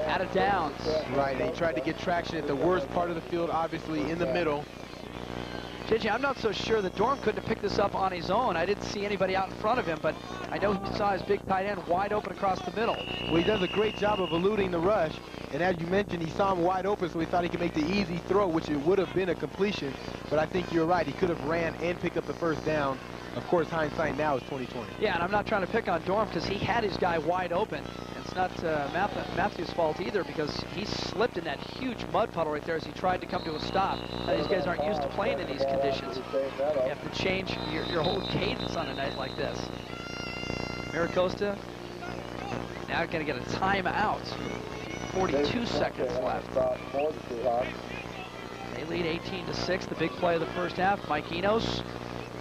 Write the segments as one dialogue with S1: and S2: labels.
S1: Out of downs.
S2: Right, he tried to get traction at the worst part of the field, obviously in the middle.
S1: JJ, I'm not so sure that Dorm couldn't have picked this up on his own. I didn't see anybody out in front of him, but I know he saw his big tight end wide open across the middle.
S2: Well, he does a great job of eluding the rush, and as you mentioned, he saw him wide open, so he thought he could make the easy throw, which it would have been a completion, but I think you're right. He could have ran and picked up the first down. Of course, hindsight now is 20/20.
S1: Yeah, and I'm not trying to pick on Dorm because he had his guy wide open. It's not Matthew's fault either because he slipped in that huge mud puddle right there as he tried to come to a stop. These guys aren't used to playing in these conditions. You have to change your whole cadence on a night like this. Mira Costa now going to get a timeout. 42 seconds left. They lead 18-6. The big play of the first half. Mike Enos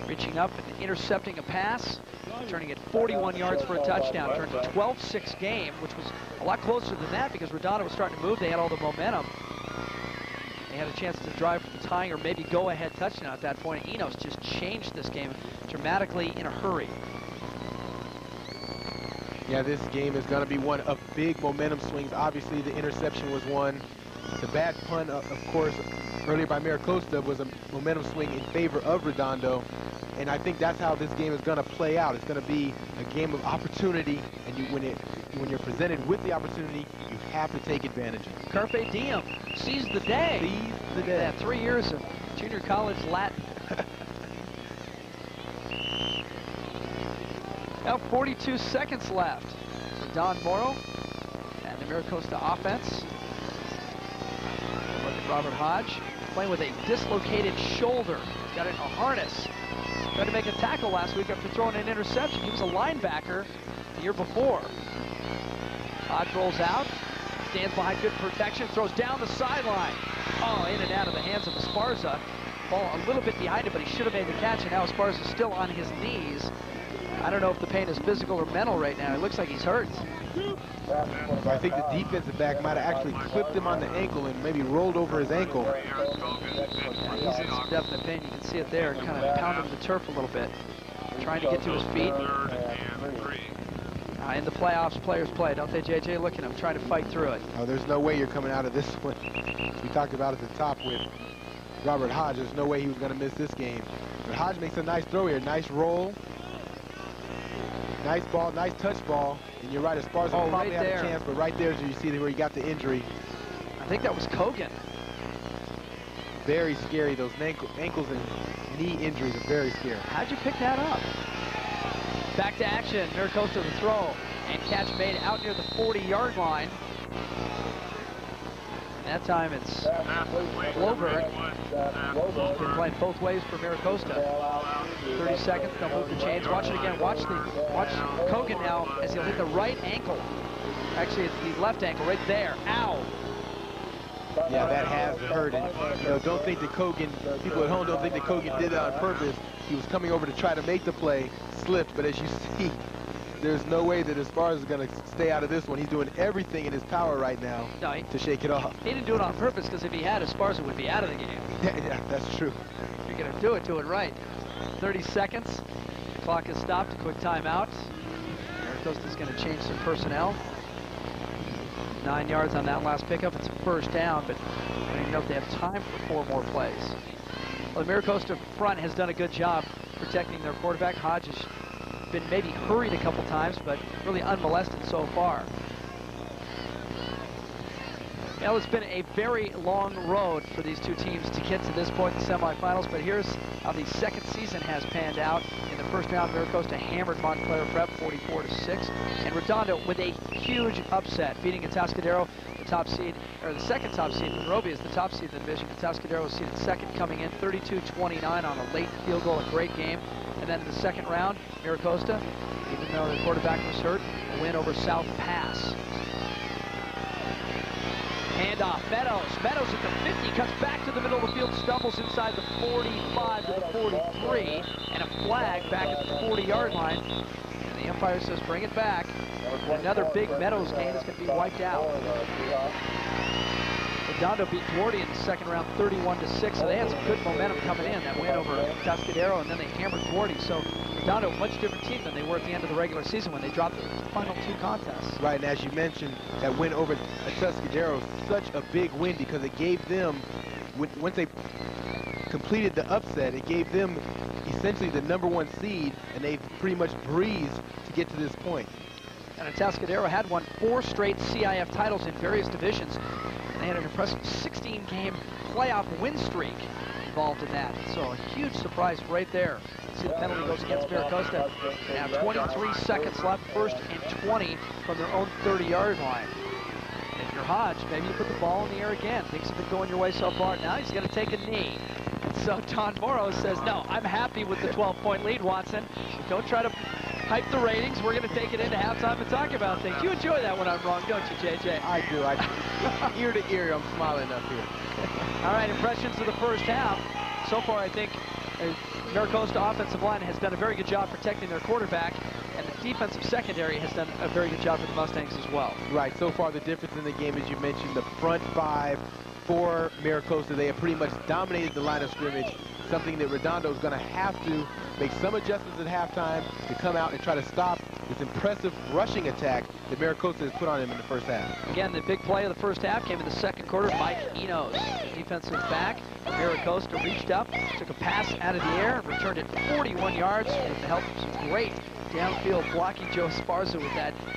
S1: reaching up and intercepting a pass, turning it 41 yards for a touchdown. Turned a 12-6 game, which was a lot closer than that because Redondo was starting to move. They had all the momentum. They had a chance to drive for the tying or maybe go-ahead touchdown at that point. Enos just changed this game dramatically in a hurry.
S2: Yeah, this game is going to be one of big momentum swings. Obviously, the interception was one. The bad punt, of course, earlier by Mira Costa was a momentum swing in favor of Redondo. And I think that's how this game is going to play out. It's going to be a game of opportunity, and when you're presented with the opportunity, you have to take advantage of it.
S1: Carpe diem, seize the day.
S2: Seize the day.
S1: Yeah, 3 years of junior college Latin. Now 42 seconds left. So Don Morrow and the Mira Costa offense. Look at Robert Hodge playing with a dislocated shoulder. He's got it in a harness. Tried to make a tackle last week after throwing an interception. He was a linebacker the year before. Hodge rolls out, stands behind good protection, throws down the sideline. Oh, in and out of the hands of Esparza. Ball a little bit behind him, but he should have made the catch, and now Esparza's still on his knees. I don't know if the pain is physical or mental right now. It looks like he's hurt.
S2: So I think the defensive back might have actually clipped him on the ankle and maybe rolled over his ankle.
S1: Yeah, he's in some definite pain. You can see it there, kind of pounding the turf a little bit. Trying to get to his feet. In the playoffs, players play, don't they, JJ? Look at him trying to fight through it.
S2: Oh, there's no way you're coming out of this one. We talked about at the top with Robert Hodge. There's no way he was going to miss this game. But Hodge makes a nice throw here. Nice roll. Nice ball, nice touch ball. And you're right, Esparza probably had a chance, but right there, you see where he got the injury.
S1: I think that was Kogan.
S2: Very scary. Those ankles and knee injuries are very scary.
S1: How'd you pick that up? Back to action. Mira Costa the throw. And catch made out near the 40-yard line. That time it's Bloberg. He's been playing both ways for Mira Costa. 30 seconds, they'll move the chains. Watch it again. Watch Kogan now as he'll hit the right ankle. Actually, it's the left ankle right there. Ow!
S2: Yeah, that has hurt. And, don't think that Kogan, people at home don't think that Kogan did that on purpose. He was coming over to try to make the play, slipped, but as you see, there's no way that Esparza is going to stay out of this one. He's doing everything in his power right now to shake it off.
S1: He didn't do it on purpose because if he had, Esparza would be out of the game.
S2: Yeah, that's true.
S1: If you're going to do it right. 30 seconds. Clock has stopped. A quick timeout. Mira Costa's going to change some personnel. 9 yards on that last pickup. It's a first down, but I don't even know if they have time for 4 more plays. Well, the Mira Costa front has done a good job protecting their quarterback. Hodge has been maybe hurried a couple times, but really unmolested so far. Well, it's been a very long road for these two teams to get to this point in the semifinals, but here's how the second season has panned out. In the first round, Mira Costa hammered Montclair Prep 44-6, and Redondo with a huge upset, beating Atascadero, the top seed, or the second top seed. Monrovia is the top seed in the division. Atascadero was seeded second, coming in 32-29 on a late field goal, a great game. And then in the second round, Mira Costa, even though the quarterback was hurt, a win over South Pass. Handoff, Meadows at the 50, cuts back to the middle of the field, stumbles inside the 45 to the 43, and a flag back at the 40-yard line. And the umpire says, bring it back. Another big Meadows game is going to be wiped out. Redondo beat Duarte in the second round 31-6, so they had some good momentum coming in. That win over Tuscadero, and then they hammered Duarte. So Redondo, a much different team than they were at the end of the regular season when they dropped the final 2 contests.
S2: Right, and as you mentioned, that win over Tuscadero, such a big win because it gave them, once they completed the upset, it gave them essentially the #1 seed, and they pretty much breezed to get to this point.
S1: And Atascadero had won 4 straight CIF titles in various divisions. And they had an impressive 16-game playoff win streak involved in that. So a huge surprise right there. See, the penalty goes against Mira Costa. Now 23 seconds left, 1st and 20 from their own 30-yard line. If you're Hodge, maybe you put the ball in the air again. Things have been going your way so far. Now he's going to take a knee. And so Don Morrow says, no, I'm happy with the 12-point lead, Watson. Don't try to hype the ratings. We're going to take it into halftime and talk about things. You enjoy that when I'm wrong, don't you, JJ?
S2: I do. Ear to ear, I'm smiling up here.
S1: All right, impressions of the first half. So far, I think Mira Costa offensive line has done a very good job protecting their quarterback, and the defensive secondary has done a very good job for the Mustangs as well.
S2: Right, so far the difference in the game, as you mentioned, the front 5 for Mira Costa, they have pretty much dominated the line of scrimmage, something that Redondo is going to have to make some adjustments at halftime to come out and try to stop this impressive rushing attack that Mira Costa has put on him in the first half.
S1: Again, the big play of the first half came in the second quarter. Mike Enos, defensive back. Mira Costa reached up, took a pass out of the air, and returned it 41 yards with the help of some great downfield blocking. Joe Esparza with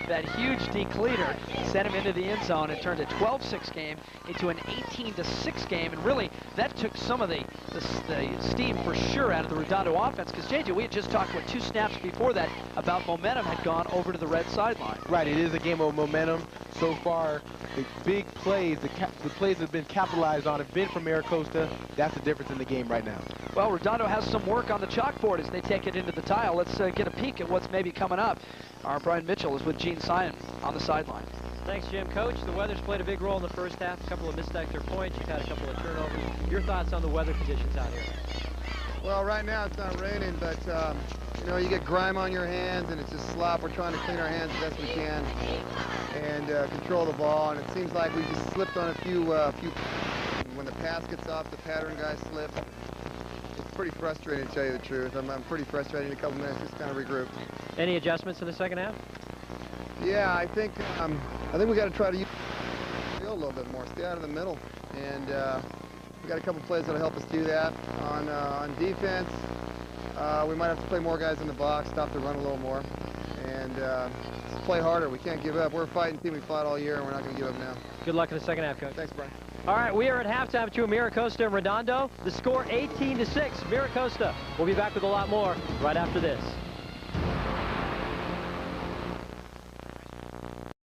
S1: that huge decleater sent him into the end zone and turned a 12-6 game into an 18-6 game. And really, that took some of the steam for sure out of the Redondo offense, because JJ, we had just talked about 2 snaps before that about momentum had gone over to the red sideline.
S2: Right, it is a game of momentum. So far, the big plays, the plays that have been capitalized on have been from Mira Costa. That's the difference in the game right now.
S1: Well, Redondo has some work on the chalkboard as they take it into the tile. Let's get a peek at what's maybe coming up. Our Brian Mitchell is with Gene Simon on the sideline.
S3: Thanks, Jim. Coach, the weather's played a big role in the first half. A couple of missed extra points. You've had a couple of turnovers. Your thoughts on the weather conditions out here?
S4: Well, right now it's not raining, but you know, you get grime on your hands and it's just slop. We're trying to clean our hands the best we can and control the ball. And it seems like we just slipped on a few. When the pass gets off, the pattern guy slips. It's pretty frustrating, to tell you the truth. I'm pretty frustrated in a couple minutes, just kind of regroup.
S3: Any adjustments in the second half?
S4: Yeah, I think we got to try to use the field a little bit more, stay out of the middle, and we got a couple plays that'll help us do that. On defense, we might have to play more guys in the box, stop the run a little more, and play harder. We can't give up. We're a fighting team. We fought all year, and we're not going to give up now.
S3: Good luck in the second half, Coach.
S4: Thanks, Brian.
S3: All right, we are at halftime between Mira Costa and Redondo. The score 18-6, Mira Costa. We'll be back with a lot more right after this.